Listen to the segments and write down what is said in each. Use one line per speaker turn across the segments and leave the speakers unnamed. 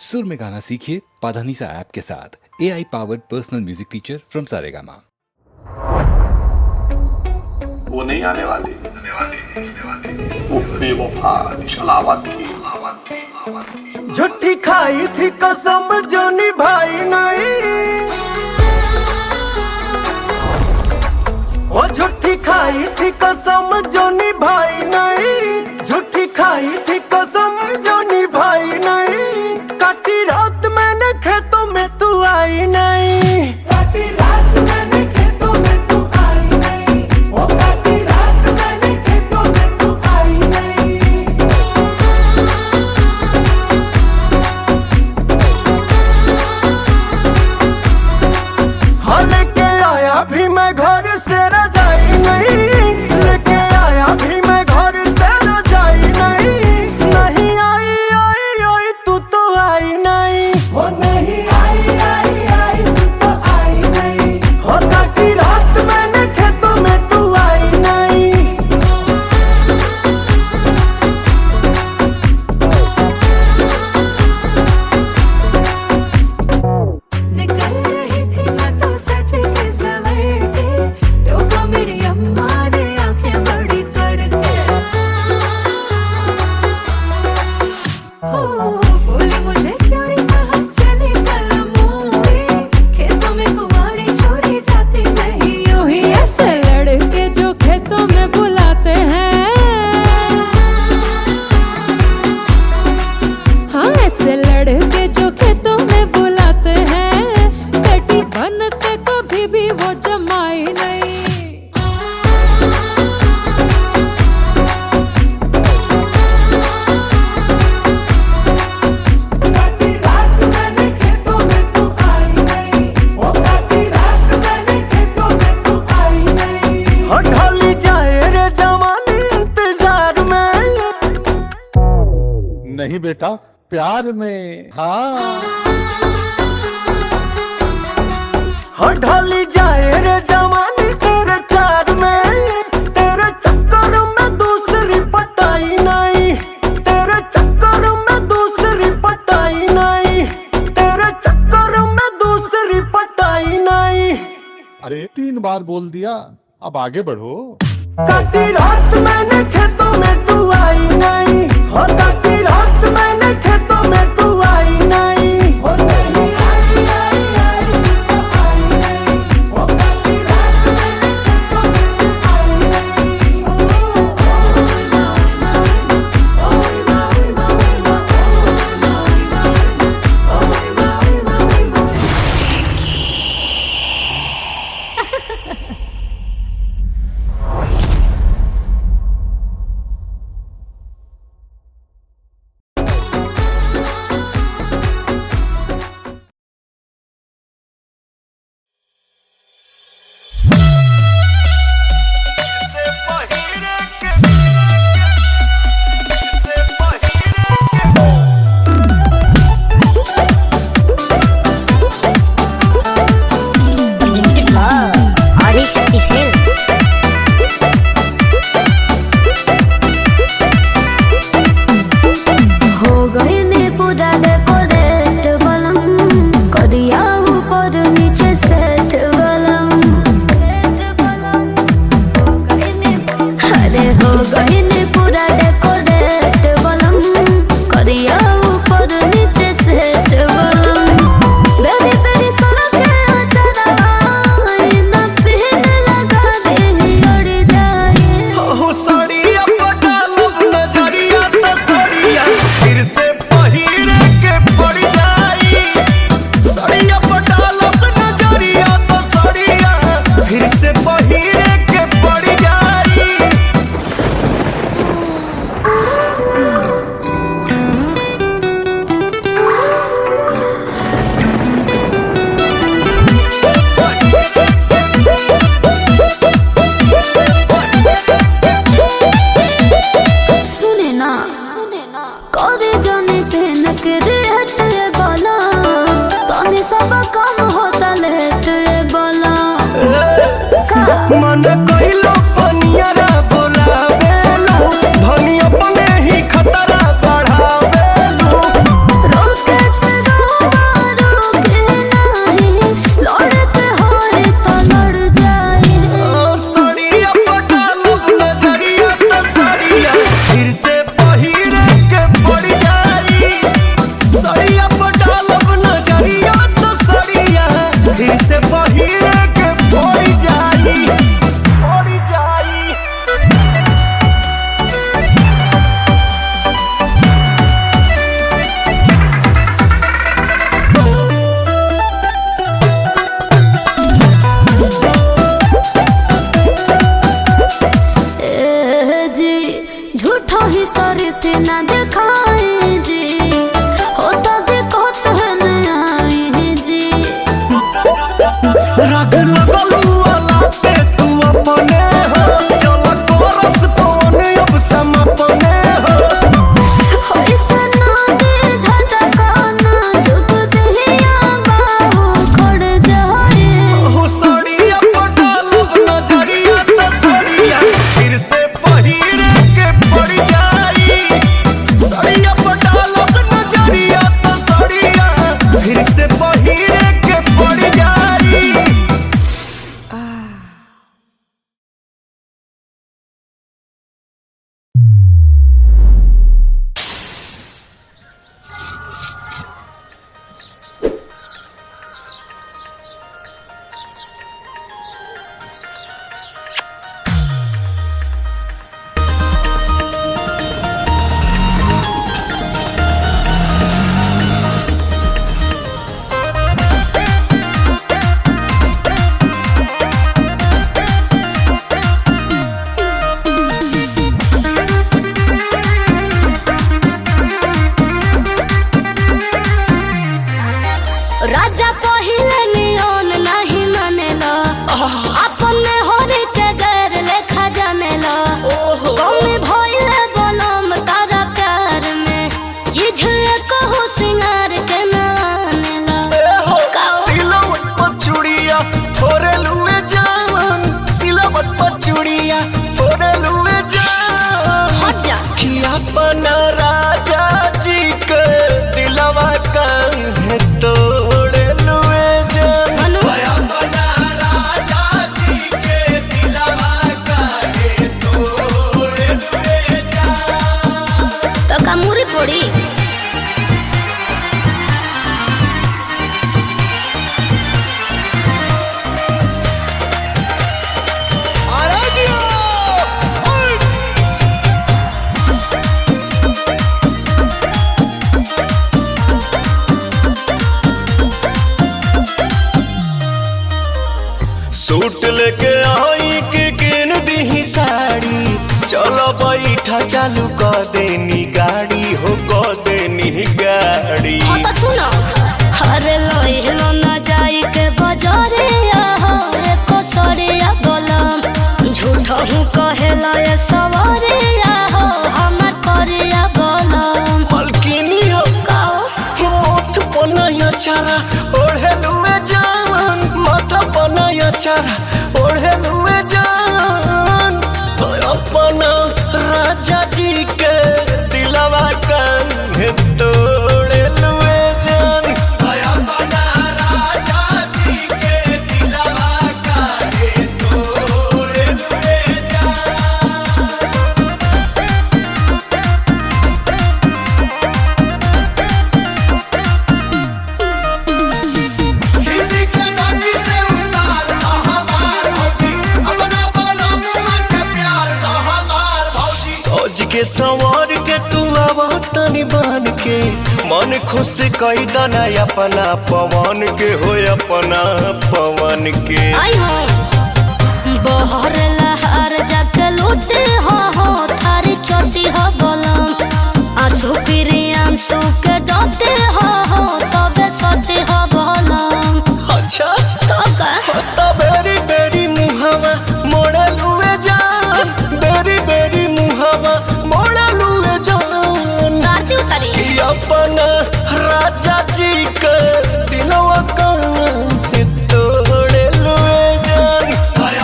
सुर में गाना सीखिए पाधानीसा ऐप के साथ। AI powered personal music teacher from Saregama.
वो नहीं आने वाली, वो बेवफा छलावत थी।
झूठी खाई थी कसम जो निभाई नहीं, वो झूठी खाई थी कसम जो निभाई नहीं, झूठी खाई थी कसम जो निभाई नहीं। काटी रात मैंने खेतों में तू आई नहीं, काटी रात मैंने खेतों में तू आई नहीं, वो काटी रात मैंने खेतों में तू आई नहीं। हाँ लेके आया भी मैं घर से रजाई नहीं, लेके आया भी मैं घर से रजाई नहीं। नहीं आई आई आई तू तो आई नहीं, वो नहीं आई आई आई तू तो आई नहीं। हो काटी रात मैंने खेतों में तू आई नहीं।
निकल रही थी मैं तो सच के सवर के, टोका मेरी अम्मा ने आंखें बड़ी करके। हो बोली मुझे क्यों रे कहा चली कल मूवी, खेतों में कुंवारी छोरी जाती नहीं यूं ही। ऐसे लड़के जो खेतों में बुलाते हैं, हाँ ऐसे लड़के जो खेतों में बुलाते हैं, बेटी बनते कभी भी वो जमाई नहीं।
काटी रात मैंने खेतों में तू आई नहीं, वो काटी रात मैंने खेतों में तू आई नहीं। हो ढली जाए रे जवानी इंतजार में,
नहीं बेटा प्यार में, हाँ
हो ढली जाए रे जवानी तेरे प्यार में। तेरे चक्कर में दूसरी पटाई नहीं, तेरे चक्कर में दूसरी पटाई नहीं, तेरे चक्कर में दूसरी पटाई नहीं।
अरे 3 बार बोल दिया, अब आगे बढ़ो।
काटी रात मैंने खेतों में तू आई नहीं, हो काटी रात मैंने खेतों में तू आई नहीं। हो नहीं आई आई आई तू तो आई नहीं, हो काटी रात मैंने खेतों में तू आई नहीं। सूट लेके आई के किन दी साड़ी, चलो बैठा चालू कर देनी गाड़ी हो, कर देनी गाड़ी।
हाँ तो सुनो, अरे लोहिलो ना जाई के बजारे रे कोसरिया बोलम, झूठा हूँ कहेला ये सवारे हमार परिया बोलम।
मलकिनी हो
काओ
मोथ बनाया चारा ओढ़ेलुए जान, माथा बनाया चारा ओढ़ेलुए जान, अपना राजा जी के दिलवा कान्हे तोड़े लुए जान, अपना राजा जी के दिलवा कान्हे तोड़े लुए जान। किसी के नाती से उतार तो हमार भौजी, अपना बोलो मुँह के प्यार तो हमार भौजी। सोच के संवार के तू आवा तनी बान के, मन खुश कई दना अपना पवन के हो, अपना पवन के।
आई हो बहर लहर जाके लूटे हो थारी चोटी हो बोलम, आंसू फिरी आंसू के डोटे हो तबे सोटी हो बोलम।
अच्छा
तो का
तो बेरी बेरी मुहावा मोड़ा लुए जान, बेरी बेरी मुहावा मोड़ा लुए जान,
गाती उतारी
कि अपना राजा जी के दिलवा कान्हे तोड़े लुए जान,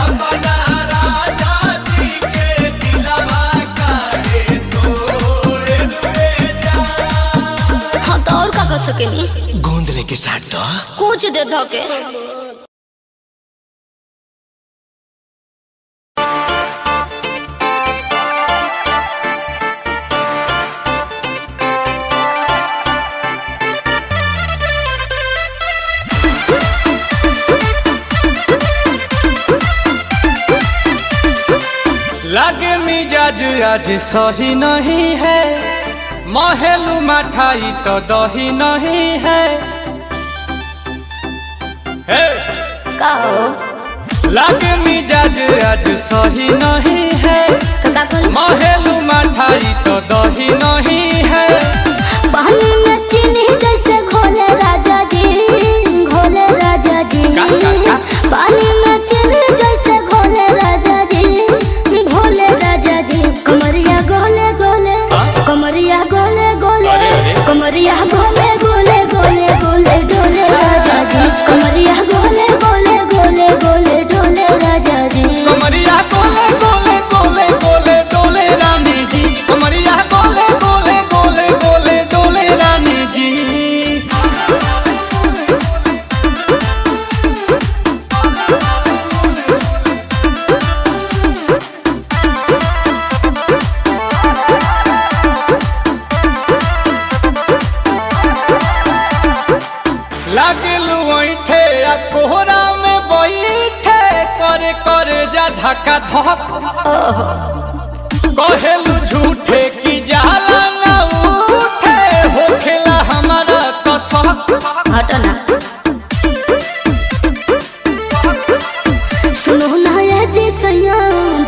अपना राजा जी के दिलवा कान्हे तोड़े लुए जान।
हाँ तो और का कर सकेनी,
गोंद लेके साथ दो
कुछ दे धो के।
लागे मिजाज आज सही नहीं है, महलू मठाई तो दही नहीं है। हे!
काओ
लागे मिजाज आज सही नहीं है,
तो का कर
महलू मठाई तो दही नहीं है।
पानी में चीनी जैसे घोले राजा जी, घोले राजा जी।
का?
पानी में चीनी जैसे घोले राजा जी, घोले राजा जी। कमरिया गोले गोले, कमरिया गोले गोले,
अरे, अरे।
कमरिया गोले गोले गोले गोले डोले राजा जी, कमरिया गोले गोले गोले गोले डोले राजा जी।
कमरिया गोले गोले गोले गोले डोले रानी जी, कमरिया गोले गोले गोले गोले डोले रानी जी। लागलू ऐठे आ कोहरा में बैठे, करे करे जा धक्का धक। कहेलू झूठे की जाला न उठे, होखेला हमारा कसक।
हटो ना सुनो ना ये जी सैया,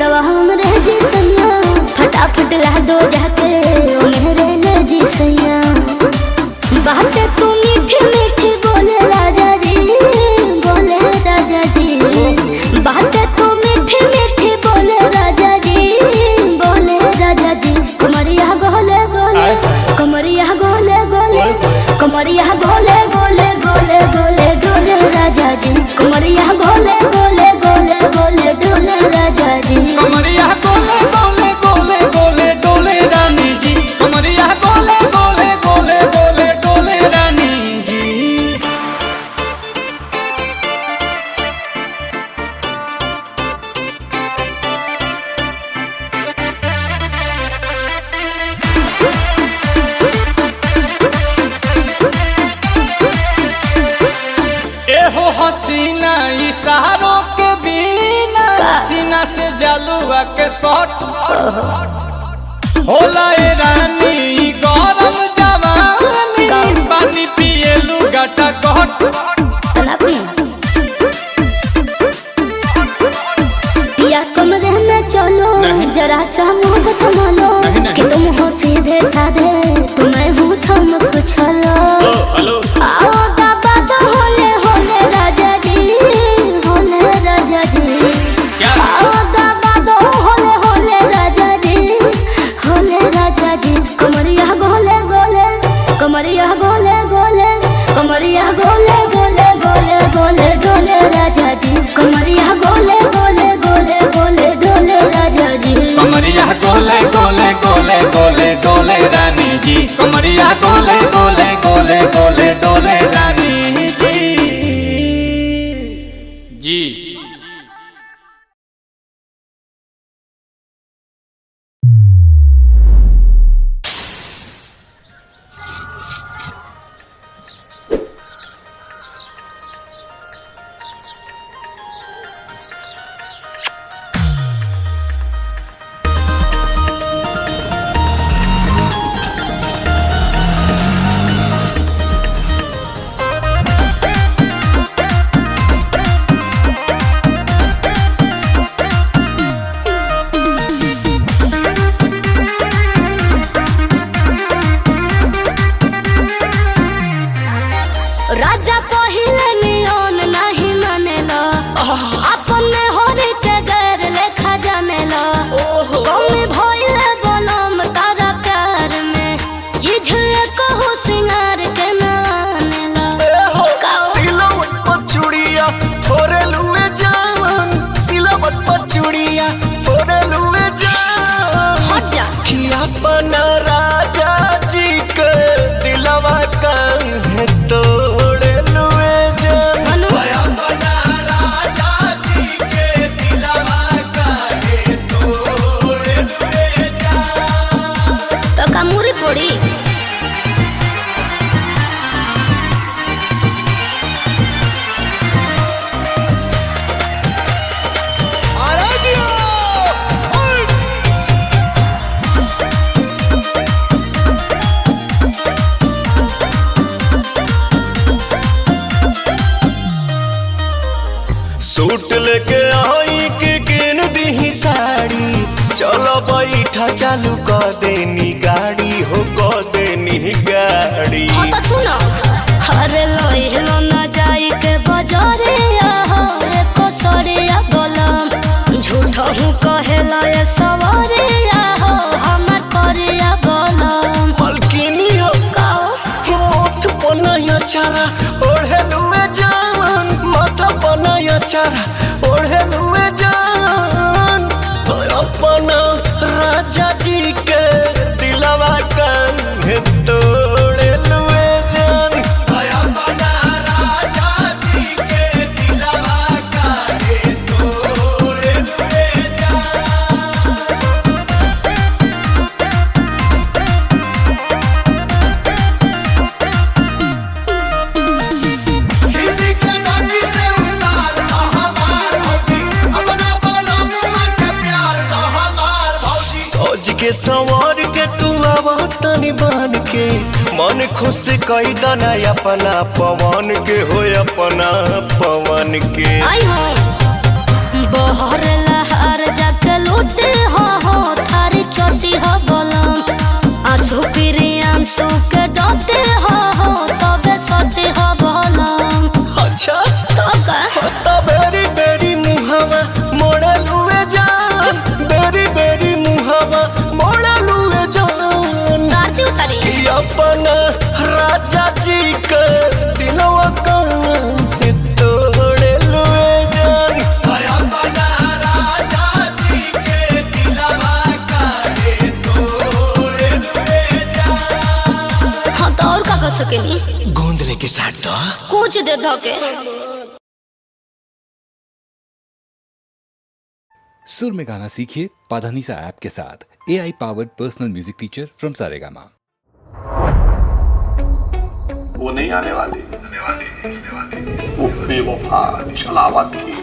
दवा हमरे जी सैया, फटाफट ला दो जाके ओ मेरे ले जी सैया। बातें तू मीठी मीठी बोले राजा जी, बोले राजा जी। बातें तू मीठी मीठी बोले राजा जी, बोले राजा जी। कमरिया गोले गोले, कमरिया गोले गोले, कमरिया गोले गोले गोले गोले डोले राजा जी, कमरिया गोले गोले गोले गोले डोले राजा जी।
कमरिया गोले गोले गोले गोले डोले रानी जी, कमरिया गोले गोले गोले गोले डोले रानी जी। एहो हसीना इशारों के बिना, सीना से जलुआ के शॉट होला ए रानी ई गरम जवानी, पानी पिए लुगाटा कहट।
तना पी कमरिया गोले गोले गोले गोले डोले राजा जी कमरिया गोले गोले गोले गोले डोले राजा जी
कमरिया गोले गोले गोले गोले डोले रानी जी कमरिया गोले गोले गोले गोले डोले रानी जी।
राजा पहिले नियन नहीं मानेला अपने होरी के गैर लेखा जानेला कौन भइले बलम तारा प्यार में जिझले कहो सिंगार के नानेला
सिलवट पर चूड़िया फोरे लुए जान सिलवट पर चूड़िया फोरे लुए जान
हट जा
कि अपना राजा जी के दिलवा काहे तोड़े लुए जान
मनु
अपना राजा जी के दिलवा काहे तोड़े लुए जान
तो कामुरी पड़ी
सूट लेके आई के किन दी साड़ी चलो बैठा चालू कर देनी गाड़ी हो कर देनी गाड़ी
हाँ तो सुनो अरे लोहिलो ना जाई के बजारे रे कोसरिया बोलम झूठो हूँ कहेला ये सवारे हमार परिया बोलम
मलकिनी हो
काओ
मोथ बनाया चारा ओढ़े लुए जान माथा बनाया चारा ओढ़े लुए जान अपना राजा जी के दिलवा काहे तोड़े लुए जान अपना राजा जी के दिलवा काहे तोड़े लुए जान किसी के नाती से उतार दो हमार भौजी अपना बोलो मुँह के प्यार दो हमार भौजी सोच के संवर के तू आवा तनी बन के मन खुश कई दना अपना पवन के हो अपना पवन के
आई हो बहर लहर जाके लूटे हो थारी चोटी हो बोलम आंसू फिरी आंसू के डोटे हो तबे सोटी हो बोलम
अच्छा
तो का
तो बेरी बेरी मुहावा मोड़ा लुए जान बेरी बेरी मुहावा मोड़ा लुए जान
गाती उतारी
कि अपना राजा जी के दिलवा काहे तोड़े लुए जान अपना राजा जी के दिलवा काहे तोड़े लुए जान
हाँ तो और का कर सकेनी
गोंद लेके साथ दो
कुछ दे धोके
सुर में गाना सीखिए पाधानीसा ऐप के साथ AI powered personal music teacher from Saregama.
वो नहीं आने वाली वो बेवफा छलावत थी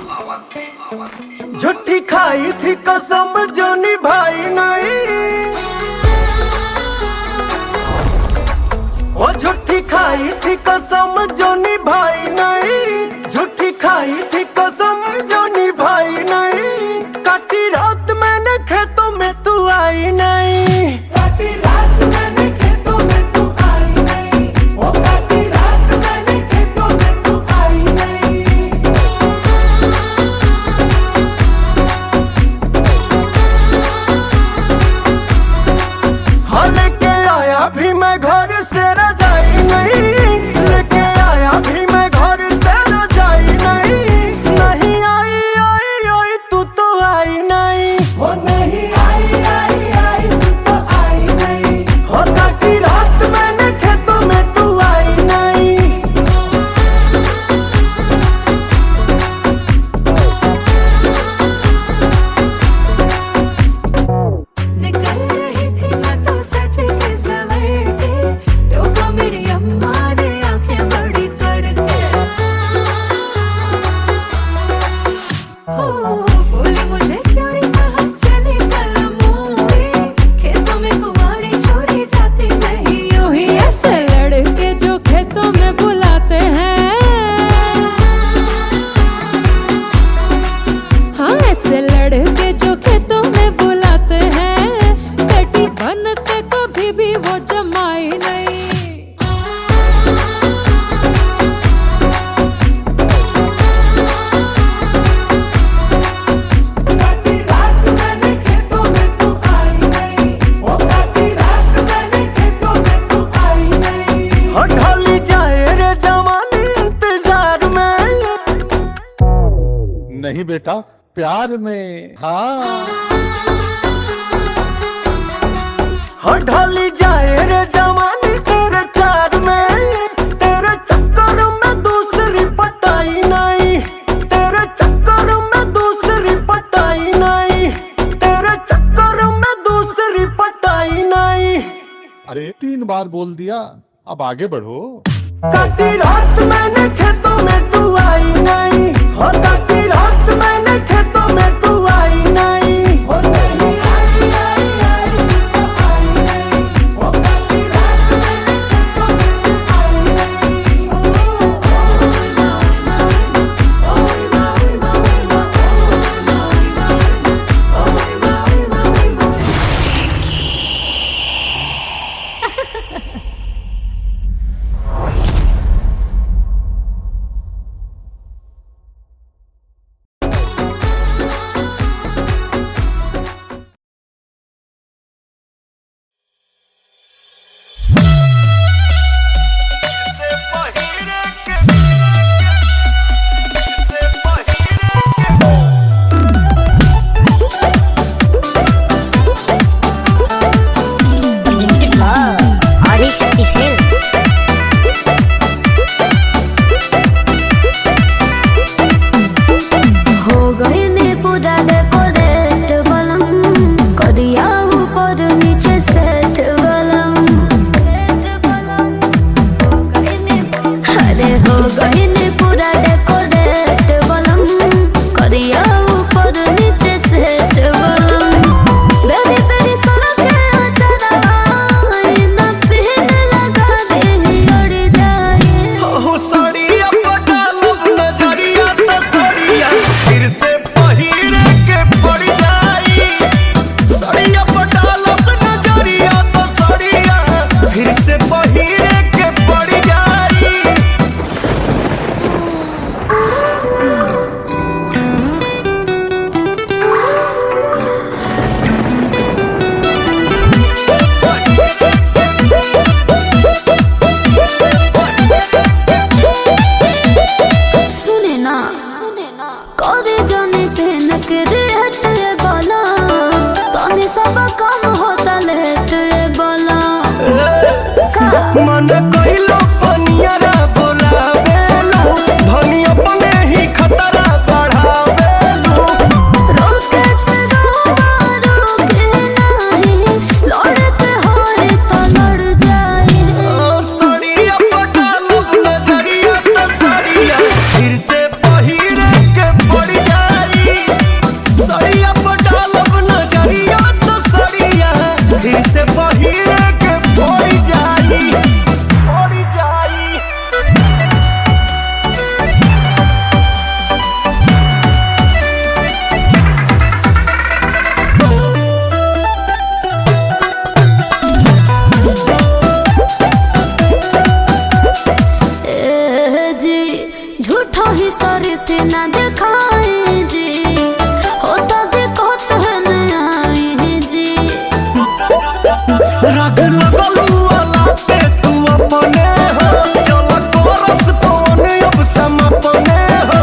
झूठी खाई थी कसम जो निभाई नहीं वो झूठी खाई थी कसम जो निभाई नहीं झूठी खाई थी कसम जो निभाई नहीं काटी रात मैंने खेतों में तू आई नहीं काटी रात मैंने खेतों में तू आई नहीं वो काटी रात मैंने खेतों में तू आई नहीं हाँ लेके आया भी मैं घर से रजाई नहीं लेके आया
नहीं बेटा, प्यार में। हाँ
ढली जाए रे जवानी तेरे प्यार में, तेरे चक्कर में दूसरी पटाई नहीं, तेरे चक्कर में दूसरी पटाई नहीं, तेरे चक्कर में दूसरी पटाई नहीं।
अरे 3 बार बोल दिया, अब आगे बढ़ो।
काटी रात मैंने खेतों में तू आई नहीं, हो काटी रात मैंने खेतों में तू आई नहीं, हो नहीं आई आई आई तू आई नहीं, हो काटी रात मैंने खेतों में तू आई नहीं। मन कइलो पनियरा बोलावेलू, धनी अपने ही खतरा बढ़ावेलू।
रोके से रोके नहीं, लड़ते होए तो लड़ जाए।
सड़िया पटालब नजरिया तो सड़िया फिर से पहिरे के पड़ जाई, सड़िया पटालब नजरिया तो सड़िया फिर से पहिरे के पड़ जाई।
झूठो ही शरीफ ना दिखाए जी, होता दिक्कत है न आए जी।
रग लगलू वाला पे तू अपने हो, चल कोरस पवन अब समपने हो।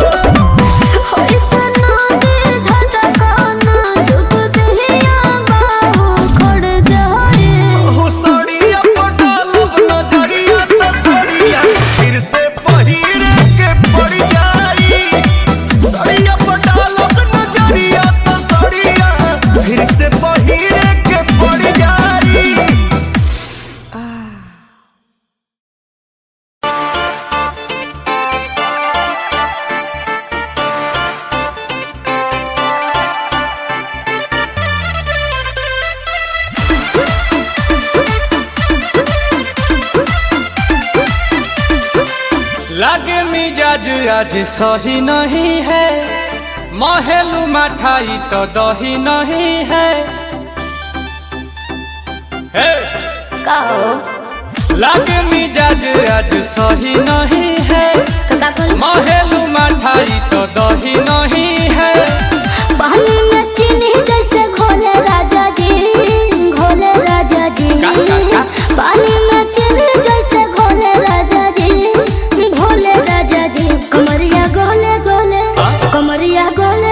ऐसा ना दे झटका ना झुक दिया बाहु खड़ जाए।
हो सड़िया पटालब नजरिया तो सड़िया फिर से पहिरे के पड़ जाई, सड़िया पटालब नजरिया तो सड़िया फिर से पहिरे के पड़ जाई।
लागे मिजाज आज सही नहीं है, महलू मठाई तो दही नहीं है। हे! लागे मिजाज आज सही नहीं है,
तो का करूं?
महलू मठाई तो दही नहीं है।
पानी में चीनी जैसे घोले राजा जी, घोले राजा जी।
का?
पानी में चीनी जैसे घोले राजा जी, घोले राजा जी। कमरिया गोले गोले, कमरिया गोले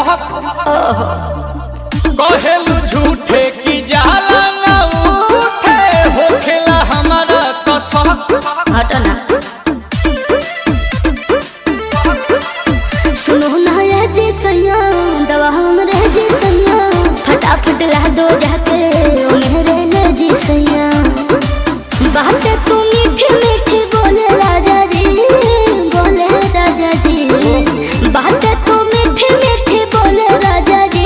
हक कहेलू झूठे की जाला ना उठे होखेला हमारा कसक
हटो ना सुनो ना ये जी सैया दवा हमरे जी सैया फटाफट ला दो जाके ओ मेरे ले जी सैया बातें तू मीठी मीठी बोले राजा जी बोले राजा जी बातें तू मीठी मीठी बोले राजा जी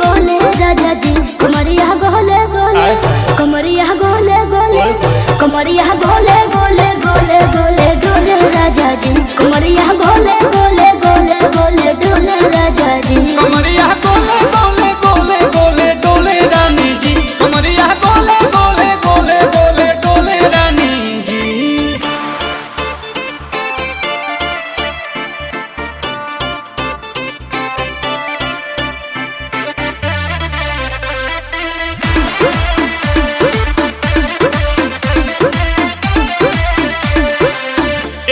बोले राजा जी कमरिया गोले गोले कमरिया गोले गोले कमरिया गोले गोले गोले गोले डोले राजा जी कमरिया गोले गोले गोले गोले डोले राजा जी
कमरिया गोले गोले गोले गोले डोले रानी जी कमरिया गोले गोले गोले गोले डोले रानी जी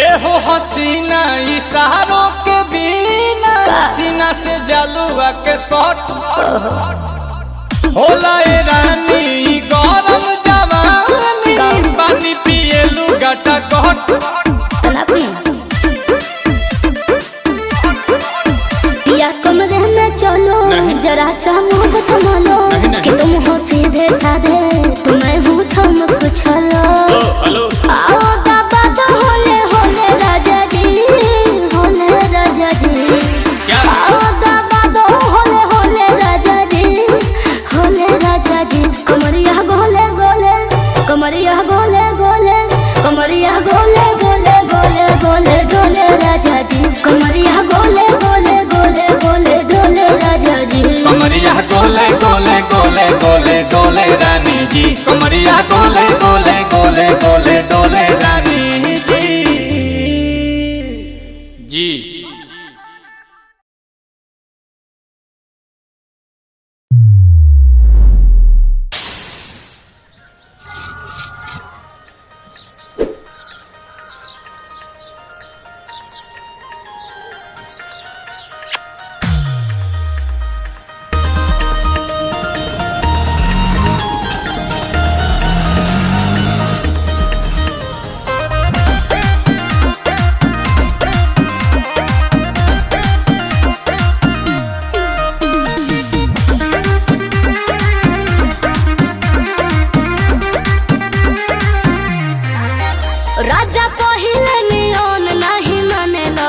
एहो हसीना इशारों के बिना सीना से जलुआ के शॉट होला ए रानी ई गरम जवानी पानी पिए लुगाटा कट
तना पी पिया कमरे में चलो जरा सा मोहब्बत मानो कि तुम हो सीधे साधे तुम्हें हूँ चमक छलो आओ बाबा तो होले होले राजा जी होले राजा जी आओ बाबा तो होले होले राजा जी होले राजा जी कमरिया गोले गोले कमरिया गोले गोले कमरिया गोले गोले गोले गोले डोले राजा जी कमरिया गोले गोले गोले गोले डोले राजा जी
कमरिया गोले गोले गोले गोले डोले रानी जी कमरिया गोले गोले गोले गोले डोले रानी जी जी
राजा पहिले नियन नहीं मानेला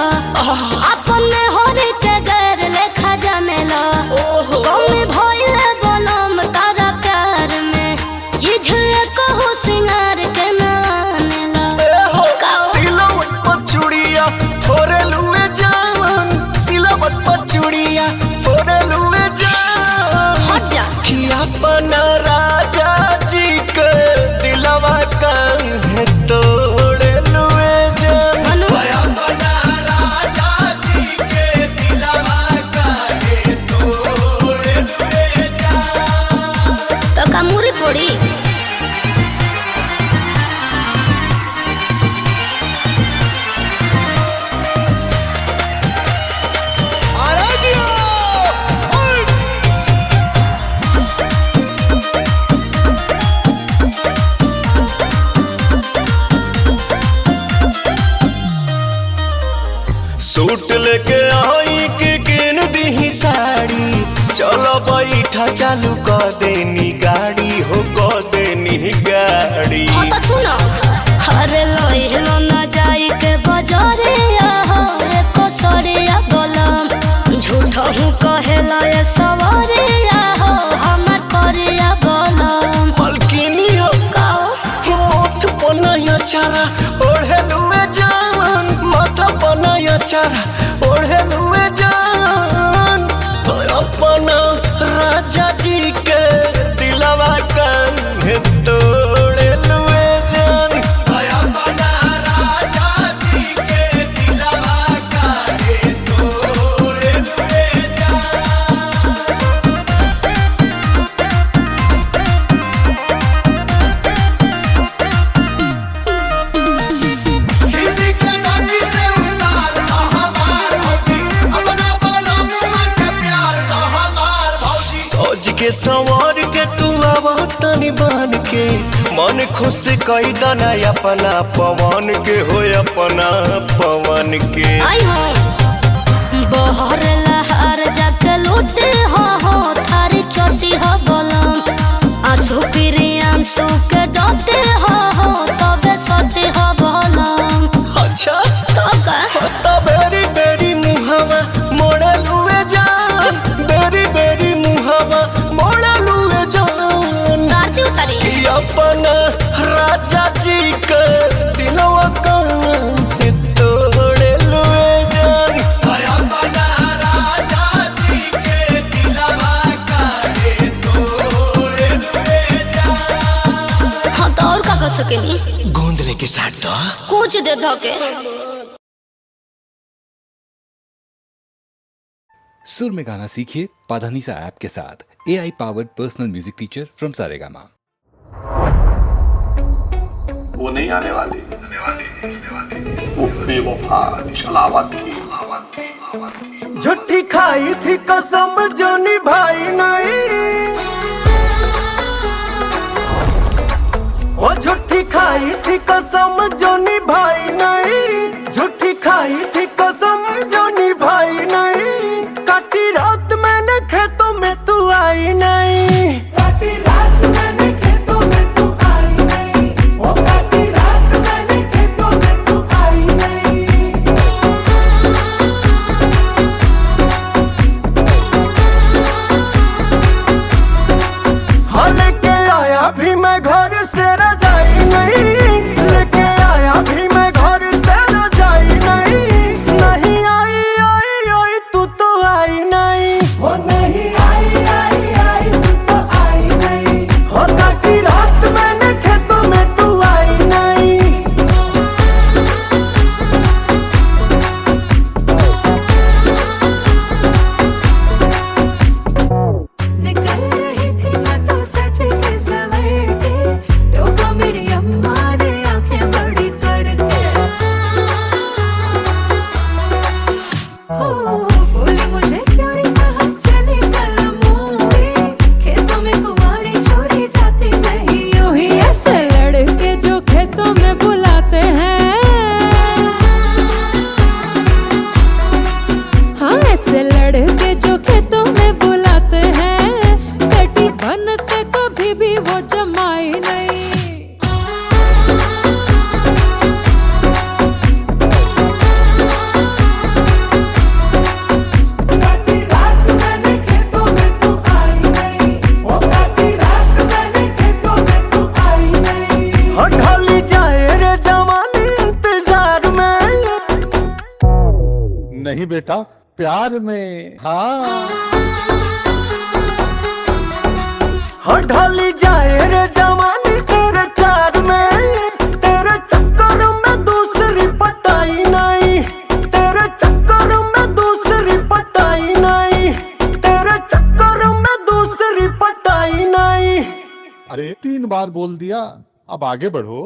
अपने होरी के गैर लेखा जानेला कौन भइले बलम तारा प्यार में जिझले कहो सिंगार के मानेला
सिलवट पर चूड़िया फोरे लुए जान सिलवट पर चूड़िया फोरे लुए जान
हट जा
कि अपना राजा जी के दिलवा काहे तोड़े लुए जान
मनु
अपना राजा जी के दिलवा काहे तोड़े लुए जान
तो कामुरी पड़ी
सूट लेके आई के किन दी साड़ी चलो बैठा चालू कर देनी गाड़ी हो कर देनी गाड़ी
हाँ तो सुनो अरे लोहिलो ना जाई के बजारे रे कोसरिया बोलम झूठो हूँ कहेला ये सवारे हमार परिया बोलम
मलकिनी हो
काओ
मोथ बनाया चारा ओढ़े लुए जान माथा बनाया चारा ओढ़े लुए जान अपना राजा जी के दिलवा काहे तोड़े लुए जान अपना राजा जी के दिलवा काहे तोड़े लुए जान
किसी के नाती से उतार हमार होती अपना बोलो मुँह के
सज के संवर के तू आवा तनी बन के मन खुश कई दना अपना पवन के हो अपना पवन के
आई हो बहर लहर जाके लूटे हो थारी चोटी हो बोलम आंसू फिरे आंसू के डोटे हो तबे सोटे हो बोलम।
अच्छा
तो का
तो बेरी बेरी मुहावा मोड़ा लुए जान बेरी बेरी मुहावा मोड़ा लुए जान
गाती उतारी
अपना राजा जी के दिलवा का तोड़े लुए जान अपना राजा जी के दिलवा का तोड़े लुए जान।
हाँ तो और का कर सकेनी
गोंद लेके साथ दो
कुछ दे धोके।
सुर में गाना सीखिए पाधानीसा ऐप के साथ AI powered personal music teacher from Saregama.
वो नहीं आने वाली वो बेवफा छलावत थी।
झूठी खाई थी कसम जो निभाई नहीं वो झूठी खाई थी कसम जो निभाई नहीं झूठी खाई थी कसम जो निभाई नहीं काटी रात मैंने खेतों में तू आई नहीं काटी रात मैंने खेतों में तू आई नहीं वो काटी रात मैंने खेतों में तू आई नहीं। हाँ लेके आया भी मैं घर से रजाई नहीं लेके आया भी मैं घर से रजाई नहीं नहीं आई आई आई तू तो आई नहीं वो नहीं आई आई आई तू तो आई नहीं हो काटी रात मैंने खेतों में तू आई नहीं।
निकल रही थी मैं तो सच के सवर के टोका मेरी अम्मा ने आंखें बड़ी करके हो बोली मुझे क्यों रे कहा चले कल मूवी खेतों में कुंवारी छोरी जाती नहीं यूं ही ऐसे लड़के जो खेतों में बुलाते हैं हाँ ऐसे लड़के जो खेतों में बुलाते हैं बेटी बन के कभी भी वो जमाई नहीं।
काटी रात मैंने खेतों में तू आई नहीं वो काटी रात मैंने खेतों में तू आई नहीं। हो ढली जाए रे जवानी इंतजार में
नहीं बेटा प्यार में हाँ
हो ढली जाए रे जवानी तेरे प्यार में तेरे चक्कर में दूसरी पटाई नहीं तेरे चक्कर में दूसरी पटाई नहीं तेरे चक्कर में दूसरी पटाई नहीं।
अरे 3 बार बोल दिया अब आगे बढ़ो।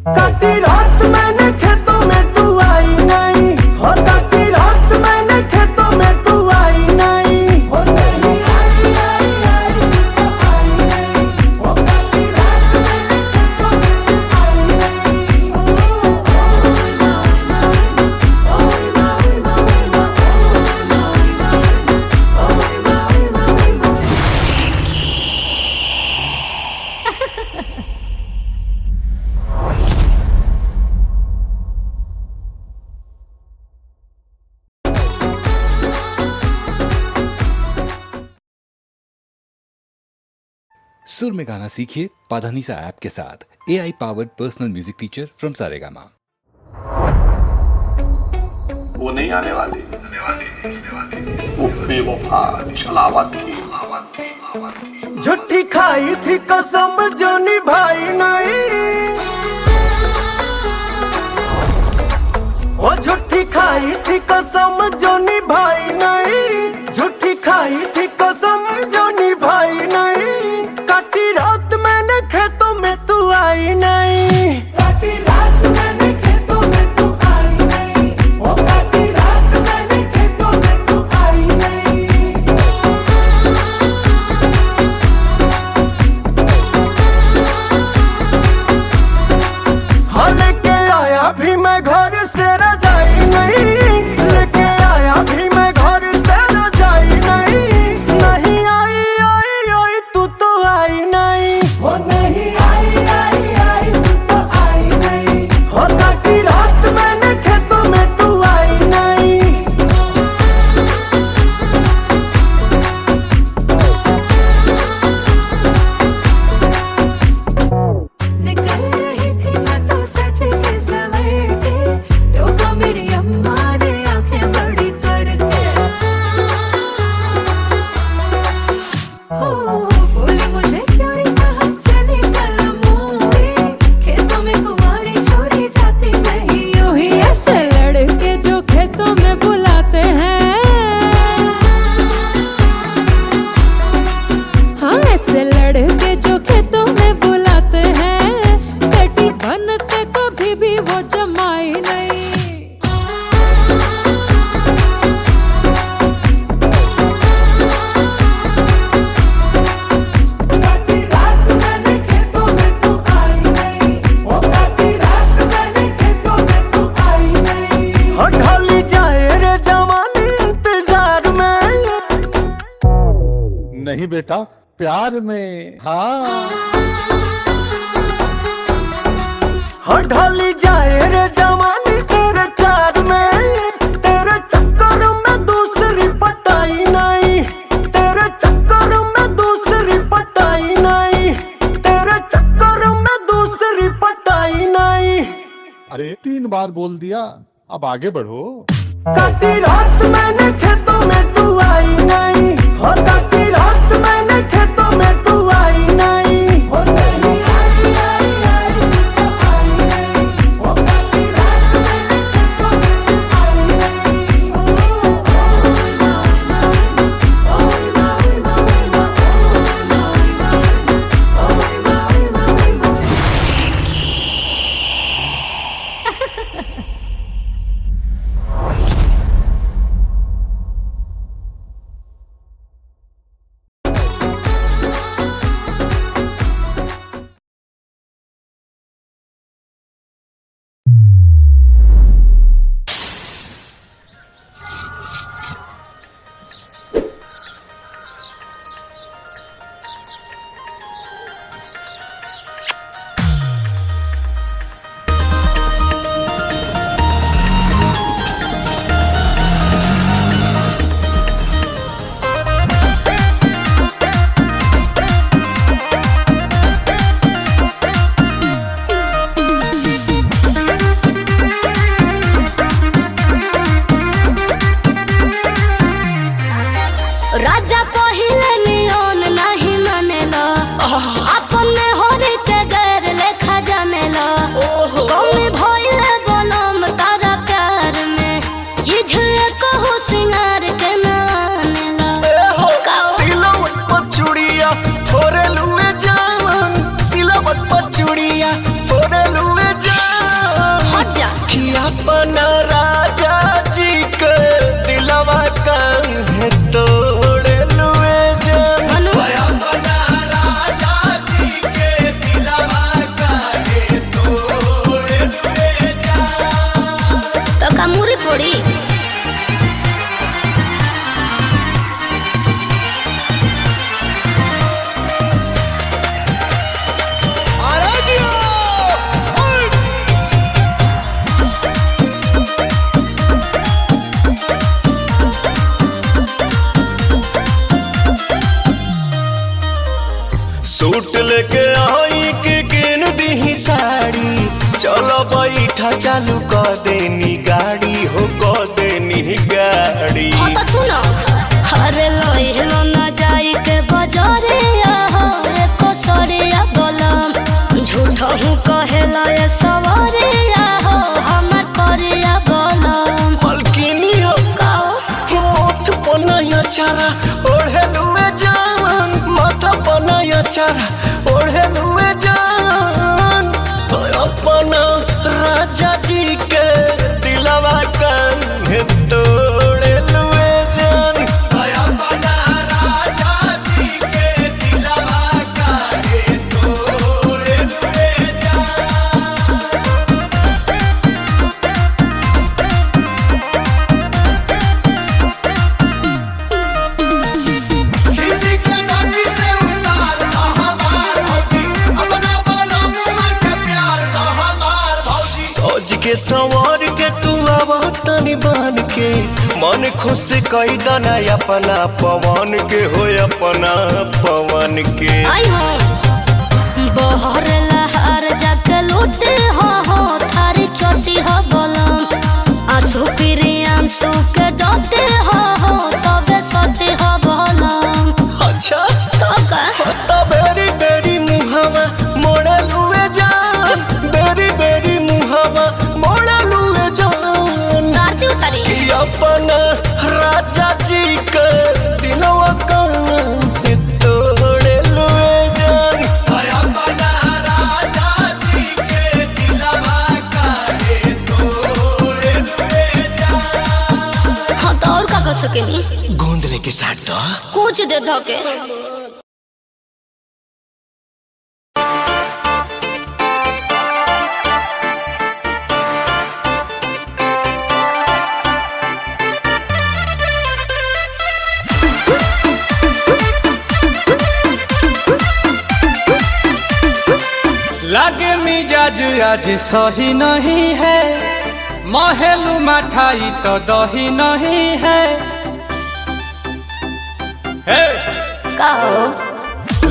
काटी रात मैंने खेतों में तू आई नहीं हो काटी रात मैंने खेतों में तू आई नहीं हो नहीं आई आई आई तू तो आई नहीं हो काटी रात मैंने खेतों में तू आई नहीं।
सुर में गाना सीखिए पाधानीसा ऐप के साथ AI powered personal music teacher from Saregama.
वो नहीं आने वाली वो बेवफा छलावत थी।
झूठी खाई थी कसम जो निभाई नहीं वो झूठी खाई थी कसम जो निभाई नहीं झूठी खाई थी कसम जो निभाई नहीं काटी रात मैंने खेतों में तू आई नहीं काटी रात मैंने खेतों में तू आई नहीं वो काटी रात मैंने खेतों में तू आई नहीं।
नहीं बेटा, प्यार में। हाँ
हाँ ढाली जाए रे जवानी तेरे प्यार में, तेरे चक्कर में दूसरी पटाई नहीं, तेरे चक्कर में दूसरी पटाई नहीं, तेरे चक्कर में दूसरी पटाई नहीं।
अरे 3 बार बोल दिया, अब आगे बढ़ो।
काटी रात मैंने खेतों में तू आई नहीं, हो काटी रात मैंने खेतों में तू आई नहीं, हो नहीं आई आई आई तू आई नहीं, हो काटी रात मैंने खेतों में तू आई नहीं।
राजा पहिले नियन नहीं मानेला, अपने होरी के गैर लेखा जानेला। कौन भइले बोलम तारा प्यार में, जिझले कहो सिंगार के ना आनेला।
सिलावट पर चूड़िया फोरे लुए जान, सिलावट पर चूड़िया फोरे लुए जान।
हट जा
कि अपना राजा जी के दिलवा काहे तोड़े लुए जान।
मनु
अपना राजा जी के दिलवा काहे तोड़े लुए जान।
तो कामुरी पड़ी।
सूट लेके आई के किन दी साड़ी, चलो बैठा चालू कर देनी गाड़ी, हो कर देनी गाड़ी।
हाँ तो सुनो, अरे लोहिलो ना जाई के बजारे आहो रे कोसरे आ बोलम, झूठा हूँ कहेला ये सवारे आहो हमर करे आ बोलम।
मलकिनी हो
काओ
कि मोथ बनाया चारा ओढ़े लुए जान, माथा बनाया चारा ओढ़े लुए जान। तो अपना राजा जी के दिलवा काहे तोड़े लुए जान। अपना राजा जी के दिलवा काहे तोड़े लुए जान। किसी के नाती से उतार दो हमार भौजी, अपना बोलो मुँह के प्यार दो हमार भौजी। सोच के संवार के तू आवा तनी बान के, मन खुश कई दना अपना पवन के, हो अपना पवन के।
आई हो बहर लहर जाके लूटे हो थारी चोटी हो बोलम, आंसू फिरी आंसू के डोटे हो तबे सटी हो बोलम।
अच्छा
तो का
तो बेरी बेरी मुहावा मोड़े लुए जान, बेरी बेरी मुहावा मोड़े लुए जान।
गाड़ी उतारी
कि अपना राजा जी के दिलवा काहे तोड़े लुए जान। अपना राजा जी के दिलवा काहे तोड़े लुए जान।
हाँ तो और का कर सकेनी,
गोंद लेके साथ दो।
कुछ दे धो के।
लागे मिजाज आज सही नहीं है, महलू मठाई तो दही नहीं है। हे!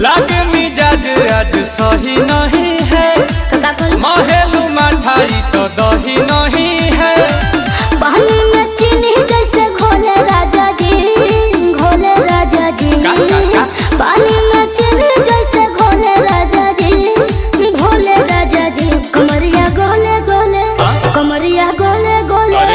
लागे मिजाज आज सही नहीं है, महलू मठाई तो दही नहीं है।
पानी में चीनी जैसे घोले राजा जी, घोले राजा जी। पानी में चीनी जैसे घोले राजा जी, घोले राजा जी। कमरिया गोले गोले, कमरिया गोले गोले,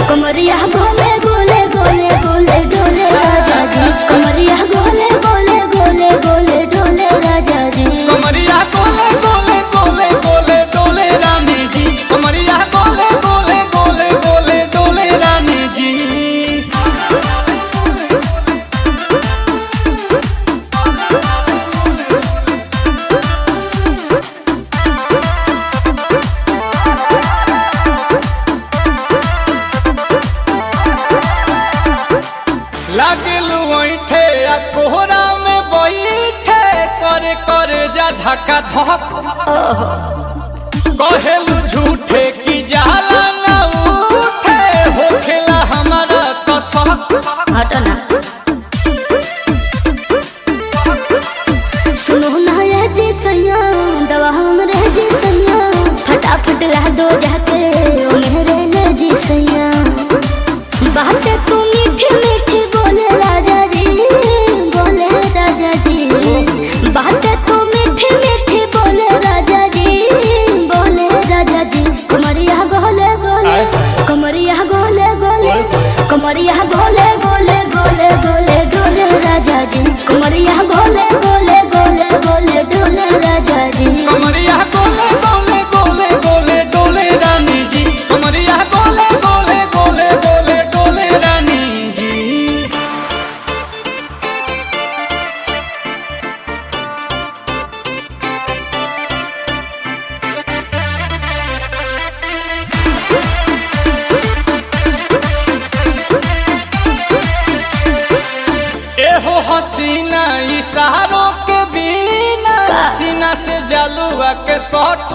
कमरिया गोले गोले गोले गोले डोले राजा जी। कमरिया गोले गोले गोले गोले डोले राजा जी।
कमरिया गोले गोले गोले गोले डोले रानी जी। कमरिया गोले गोले गोले गोले डोले रानी जी। लागलू ऐठे आ कोहरा में बैठे, करे करे जा धक्का धक। कहेलू झूठे की जाला ना उठे, होखेला हमारा तो शक।
हटो ना। सुनो ना ये जी सैया, दवा हमरे जी सैया। फटाफट ला दो जाके ओ मेरे ले जी सैया। बातें तू मीठी मीठी बोले राजा जी, बोले राजा जी। बातें तू मीठी मीठी बोले राजा जी, बोले राजा जी। कमरिया गोले गोले, कमरिया गोले गोले, कमरिया गोले गोले गोले गोले डोले राजा जी। कमरिया गोले गोले गोले गोले डोले राजा जी।
कमरिया गोले गोले गोले गोले डोले रानी जी। कमरिया गोले गोले गोले गोले डोले रानी जी। एहो हसीना इशारों के बिना, सीना से जलुआ के शॉट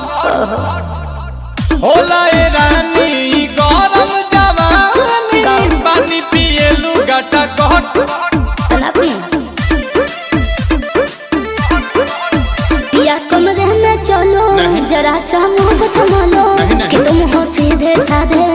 होला ए रानी ई गरम जवानी। पानी पिए लुगाटा कट।
पिया कमरे में चलो, जरा सा मोहब्बत मानो कि तुम हो सीधे साधे